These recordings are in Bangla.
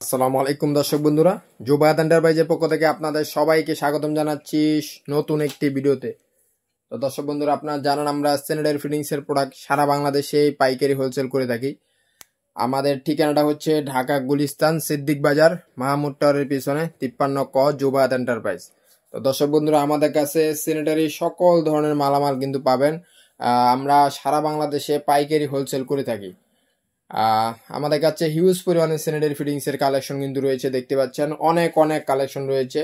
আসসালামু আলাইকুম দর্শক বন্ধুরা, জুবায়েদ এন্টারপ্রাইজের পক্ষ থেকে আপনাদের সবাইকে স্বাগতম জানাচ্ছি নতুন একটি ভিডিওতে। তো দর্শক বন্ধুরা, আপনারা জানেন আমরা স্যানিটারি ফিটিংসের প্রোডাক্ট সারা বাংলাদেশে পাইকারি হোলসেল করে থাকি। আমাদের ঠিকানাটা হচ্ছে ঢাকা গুলিস্তান সিদ্দিক বাজার মাহমুদ টাওয়ারের পিছনে 53 ক জুবায়েদ এন্টারপ্রাইজ। তো দর্শক বন্ধুরা, আমাদের কাছে স্যানিটারি সকল ধরনের মালামাল কিন্তু পাবেন। আমরা সারা বাংলাদেশে পাইকারি হোলসেল করে থাকি। আমাদের কাছে হিউজ পরিমাণে স্যানিটারি ফিটিংসের কালেকশন কিন্তু রয়েছে, দেখতে পাচ্ছেন অনেক অনেক কালেকশন রয়েছে।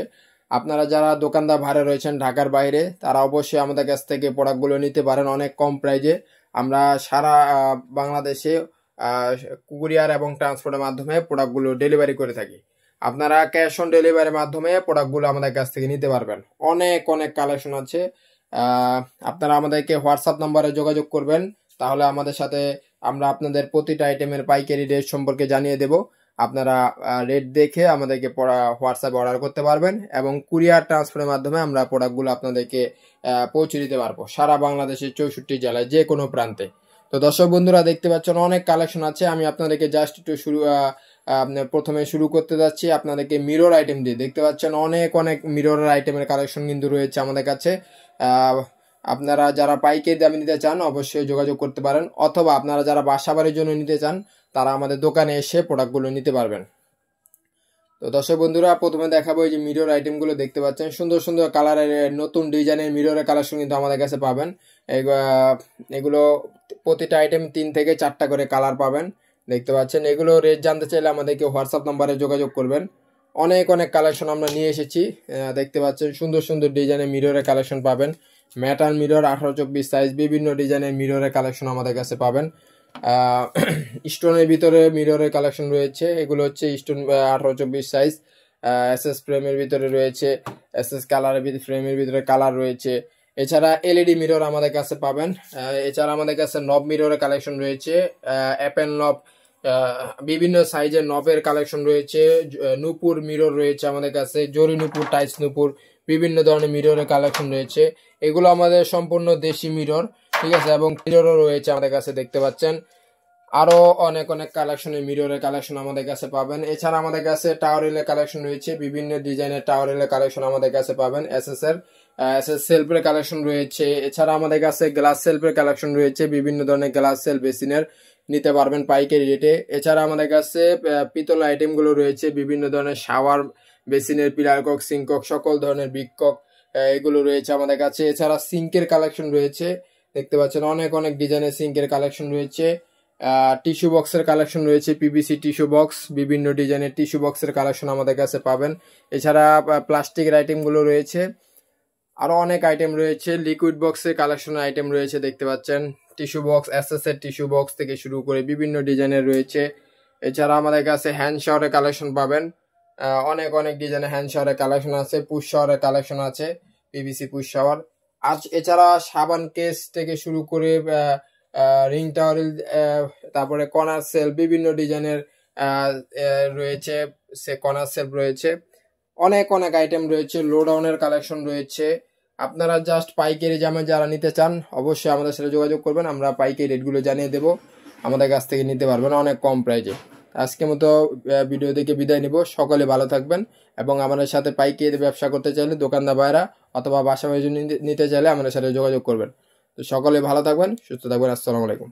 আপনারা যারা দোকানদার ভাড়া রয়েছেন ঢাকার বাইরে, তারা অবশ্যই আমাদের কাছ থেকে প্রোডাক্টগুলো নিতে পারেন অনেক কম প্রাইজে। আমরা সারা বাংলাদেশে কুরিয়ার এবং ট্রান্সপোর্টের মাধ্যমে প্রোডাক্টগুলো ডেলিভারি করে থাকি। আপনারা ক্যাশ অন ডেলিভারির মাধ্যমে প্রোডাক্টগুলো আমাদের কাছ থেকে নিতে পারবেন। অনেক অনেক কালেকশন আছে। আপনারা আমাদেরকে হোয়াটসঅ্যাপ নাম্বারে যোগাযোগ করবেন, তাহলে আমাদের সাথে আমরা আপনাদের প্রতিটা আইটেমের পাইকারি রেট সম্পর্কে জানিয়ে দেব। আপনারা রেট দেখে আমাদেরকে হোয়াটসঅ্যাপে অর্ডার করতে পারবেন এবং কুরিয়ার ট্রান্সফারের মাধ্যমে আমরা প্রোডাক্টগুলো আপনাদেরকে পৌঁছে দিতে পারবো সারা বাংলাদেশের 64 জেলায় যে কোনো প্রান্তে। তো দর্শক বন্ধুরা, দেখতে পাচ্ছেন অনেক কালেকশন আছে। আমি আপনাদেরকে জাস্ট একটু প্রথমে শুরু করতে যাচ্ছি আপনাদেরকে মিরর আইটেম দিয়ে। দেখতে পাচ্ছেন অনেক অনেক মিররের আইটেমের কালেকশন কিন্তু রয়েছে আমাদের কাছে। আপনারা যারা পাইকারি দামে নিতে চান অবশ্যই যোগাযোগ করতে পারেন, অথবা আপনারা যারা বাসা বাড়ির জন্য নিতে চান তারা আমাদের দোকানে এসে প্রোডাক্টগুলো নিতে পারবেন। তো দর্শক বন্ধুরা, প্রথমে দেখাবো এই যে মিরর আইটেমগুলো দেখতে পাচ্ছেন, সুন্দর সুন্দর কালারের নতুন ডিজাইনের মিররের কালেকশন কিন্তু আমাদের কাছে পাবেন। এগুলো প্রতিটা আইটেম 3 থেকে 4টা করে কালার পাবেন, দেখতে পাচ্ছেন। এগুলো রেট জানতে চাইলে আমাদেরকে হোয়াটসঅ্যাপ নাম্বারে যোগাযোগ করবেন। অনেক অনেক কালেকশন আমরা নিয়ে এসেছি, দেখতে পাচ্ছেন সুন্দর সুন্দর ডিজাইনের মিররের কালেকশন পাবেন। মেটাল মিরর 18-24 সাইজ বিভিন্ন ডিজাইনের মিররের কালেকশন আমাদের কাছে পাবেন। স্টোনের ভিতরে মিররের কালেকশন রয়েছে, এগুলো হচ্ছে স্টোন 18-24 সাইজ। এসএস ফ্রেমের ভিতরে রয়েছে, এসএস কালারের ফ্রেমের ভিতরে কালার রয়েছে। এছাড়া এলইডি মিরর আমাদের কাছে পাবেন। এছাড়া আমাদের কাছে নব মিররের কালেকশন রয়েছে, অ্যাপেল নব, বিভিন্ন সাইজের নবের কালেকশন রয়েছে। নূপুর মিরর রয়েছে আমাদের কাছে, জরি নূপুর, টাইস নূপুর, বিভিন্ন ধরনের মিররের কালেকশন রয়েছে। এগুলো আমাদের সম্পূর্ণ দেশি মিরর, ঠিক আছে, এবং মিররও রয়েছে আমাদের কাছে, দেখতে পাচ্ছেন। আরো অনেক অনেক কালেকশনের মিররের কালেকশন আমাদের কাছে পাবেন। এছাড়া আমাদের কাছে টাওয়ারেলের কালেকশন রয়েছে, বিভিন্ন ডিজাইনের টাওয়ারেলের কালেকশন আমাদের কাছে পাবেন। এসএস সেলফের কালেকশন রয়েছে। এছাড়া আমাদের কাছে গ্লাস সেলফের কালেকশন রয়েছে, বিভিন্ন ধরনের গ্লাস সেলফ বেসিনের নিতে পারবেন পাইকারি রেটে। এছাড়া আমাদের কাছে পিতল আইটেমগুলো রয়েছে, বিভিন্ন ধরনের শাওয়ার বেসিনের পিলার কক, সিঙ্কক, সকল ধরনের বিগ কক এগুলো রয়েছে আমাদের কাছে। এছাড়া সিঙ্কের কালেকশন রয়েছে, দেখতে পাচ্ছেন অনেক অনেক ডিজাইনের সিঙ্কের কালেকশন রয়েছে। টিস্যু বক্সের কালেকশন রয়েছে, পিভিসি টিস্যু বক্স, বিভিন্ন ডিজাইনের টিস্যু বক্সের কালেকশন আমাদের কাছে পাবেন। এছাড়া প্লাস্টিকের আইটেমগুলো রয়েছে, আরো অনেক আইটেম রয়েছে। লিকুইড বক্সের কালেকশন আইটেম রয়েছে, দেখতে পাচ্ছেন। টিস্যু বক্স, এসএস এর টিস্যু বক্স থেকে শুরু করে বিভিন্ন ডিজাইনের রয়েছে। এছাড়া আমাদের কাছে হ্যান্ড শাওয়ারের কালেকশন পাবেন, অনেক অনেক ডিজাইনের হ্যান্ড শাওয়ারের কালেকশন আছে, পুশ শাওয়ারের কালেকশন আছে, পিভিসি পুশ শাওয়ার। আর এছাড়া সাবান কেস থেকে শুরু করে রিং টাওয়ারেল, তারপরে কর্নার সেল, বিভিন্ন ডিজাইনের রয়েছে, সে কর্নার সেল রয়েছে। অনেক অনেক আইটেম রয়েছে, লো ডাউনের কালেকশন রয়েছে। আপনারা জাস্ট পাইকারি দামে যারা নিতে চান অবশ্যই আমাদের সাথে যোগাযোগ করবেন, আমরা পাইকারি রেটগুলো জানিয়ে দেবো, আমাদের কাছ থেকে নিতে পারবেন অনেক কম প্রাইজে। আজকের মতো ভিডিও দেখে বিদায় নিব। সকলে ভালো থাকবেন এবং আমাদের সাথে পাইকারি ব্যবসা করতে চাইলে দোকানদার ভাইরা অথবা বাসা বাড়ির জন্য নিতে চাইলে আমাদের সাথে যোগাযোগ করবেন। তো সকলে ভালো থাকবেন, সুস্থ থাকবেন। আসসালামু আলাইকুম।